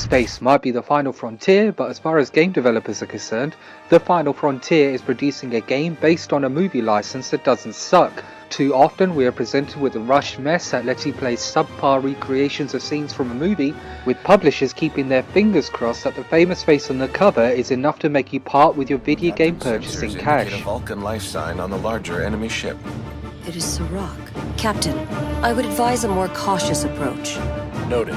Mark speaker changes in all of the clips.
Speaker 1: Space might be the final frontier, but as far as game developers are concerned, the final frontier is producing a game based on a movie license that doesn't suck. Too often we are presented with a rushed mess that lets you play subpar recreations of scenes from a movie, with publishers keeping their fingers crossed that the famous face on the cover is enough to make you part with your video game purchasing cash.
Speaker 2: A Vulcan life sign on the larger enemy ship.
Speaker 3: It is Serac. Captain, I would advise a more cautious approach.
Speaker 2: Noted.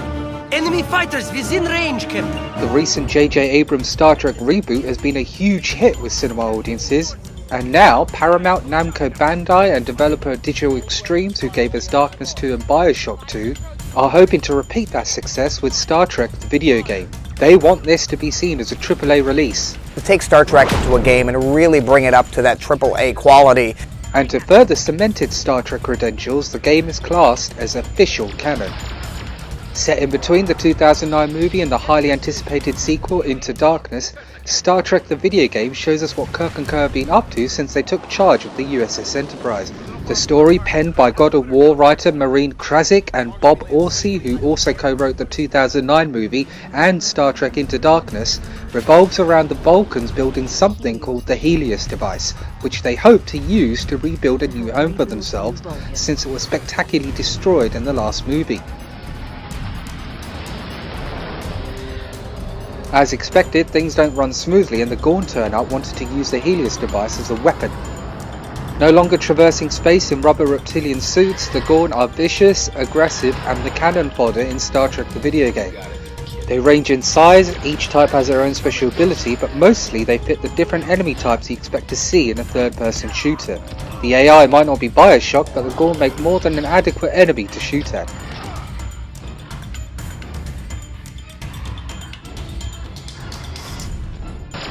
Speaker 4: Enemy fighters within range, Captain.
Speaker 1: The recent J.J. Abrams Star Trek reboot has been a huge hit with cinema audiences, and now Paramount, Namco Bandai and developer Digital Extremes, who gave us Darkness 2 and Bioshock 2, are hoping to repeat that success with Star Trek the video game. They want this to be seen as a AAA release.
Speaker 5: To take Star Trek into a game and really bring it up to that AAA quality.
Speaker 1: And to further cement its Star Trek credentials, the game is classed as official canon. Set in between the 2009 movie and the highly anticipated sequel Into Darkness, Star Trek the video game shows us what Kirk and Co have been up to since they took charge of the USS Enterprise. The story, penned by God of War writer Marine Krasik and Bob Orci, who also co-wrote the 2009 movie and Star Trek Into Darkness, revolves around the Vulcans building something called the Helios device, which they hope to use to rebuild a new home for themselves since it was spectacularly destroyed in the last movie. As expected, things don't run smoothly and the Gorn turnout wanted to use the Helios device as a weapon. No longer traversing space in rubber reptilian suits, the Gorn are vicious, aggressive and the cannon fodder in Star Trek the video game. They range in size, each type has their own special ability, but mostly they fit the different enemy types you expect to see in a third-person shooter. The AI might not be Bioshock, but the Gorn make more than an adequate enemy to shoot at.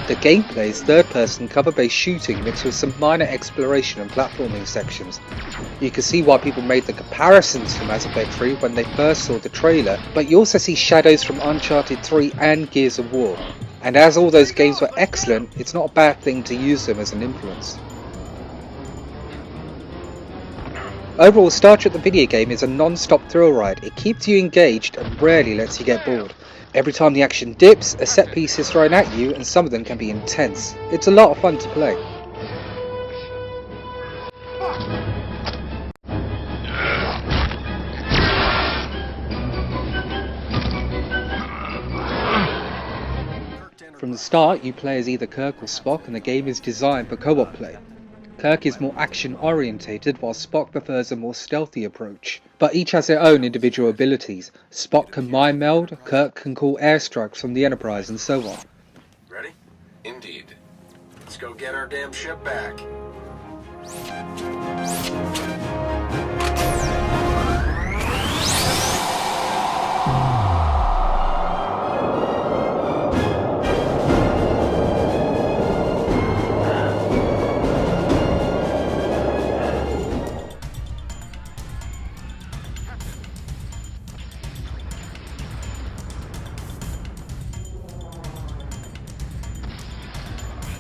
Speaker 1: The gameplay is third-person cover-based shooting mixed with some minor exploration and platforming sections. You can see why people made the comparisons to Mass Effect 3 when they first saw the trailer, but you also see shadows from Uncharted 3 and Gears of War. And as all those games were excellent, it's not a bad thing to use them as an influence. Overall, Star Trek the video game is a non-stop thrill ride. It keeps you engaged and rarely lets you get bored. Every time the action dips, a set piece is thrown at you and some of them can be intense. It's a lot of fun to play. From the start, you play as either Kirk or Spock and the game is designed for co-op play. Kirk is more action orientated while Spock prefers a more stealthy approach. But each has their own individual abilities. Spock can mind meld, Kirk can call airstrikes from the Enterprise and so on.
Speaker 2: Ready? Indeed. Let's go get our damn ship back.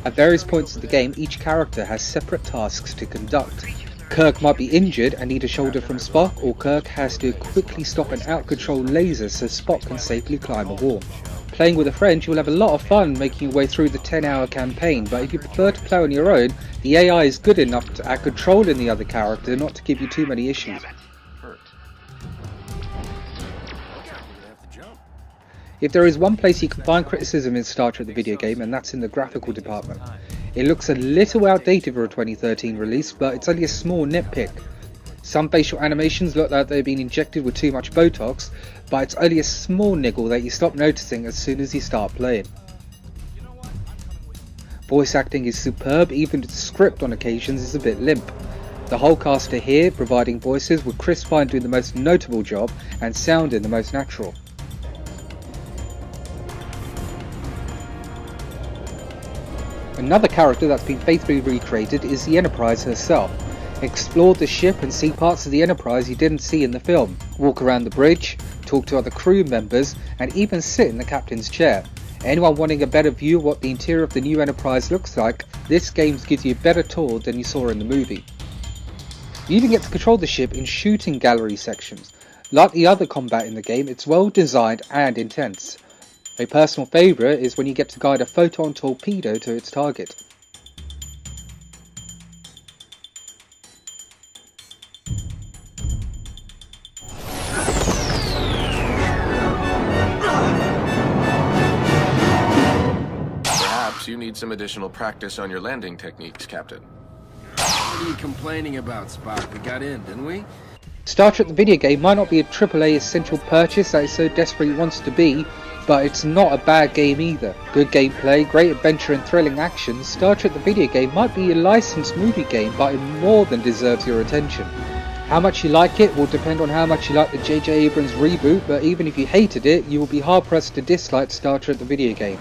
Speaker 1: At various points of the game, each character has separate tasks to conduct. Kirk might be injured and need a shoulder from Spock, or Kirk has to quickly stop an out-of-control laser so Spock can safely climb a wall. Playing with a friend, you'll have a lot of fun making your way through the 10-hour campaign, but if you prefer to play on your own, the AI is good enough to add control in the other character not to give you too many issues. If there is one place you can find criticism in Star Trek the video game, and that's in the graphical department. It looks a little outdated for a 2013 release, but it's only a small nitpick. Some facial animations look like they've been injected with too much Botox, but it's only a small niggle that you stop noticing as soon as you start playing. Voice acting is superb, even if the script on occasions is a bit limp. The whole cast are here, providing voices, with Chris Pine doing the most notable job and sounding the most natural. Another character that's been faithfully recreated is the Enterprise herself. Explore the ship and see parts of the Enterprise you didn't see in the film. Walk around the bridge, talk to other crew members, and even sit in the captain's chair. Anyone wanting a better view of what the interior of the new Enterprise looks like, this game gives you a better tour than you saw in the movie. You even get to control the ship in shooting gallery sections. Like the other combat in the game, it's well designed and intense. A personal favourite is when you get to guide a photon torpedo to its target.
Speaker 2: Perhaps you need some additional practice on your landing techniques, Captain.
Speaker 6: What are you complaining about, Spock? We got in, didn't we?
Speaker 1: Star Trek the video game might not be a AAA essential purchase that it so desperately wants to be, but it's not a bad game either. Good gameplay, great adventure and thrilling action, Star Trek the video game might be a licensed movie game, but it more than deserves your attention. How much you like it will depend on how much you like the J.J. Abrams reboot, but even if you hated it, you will be hard pressed to dislike Star Trek the video game.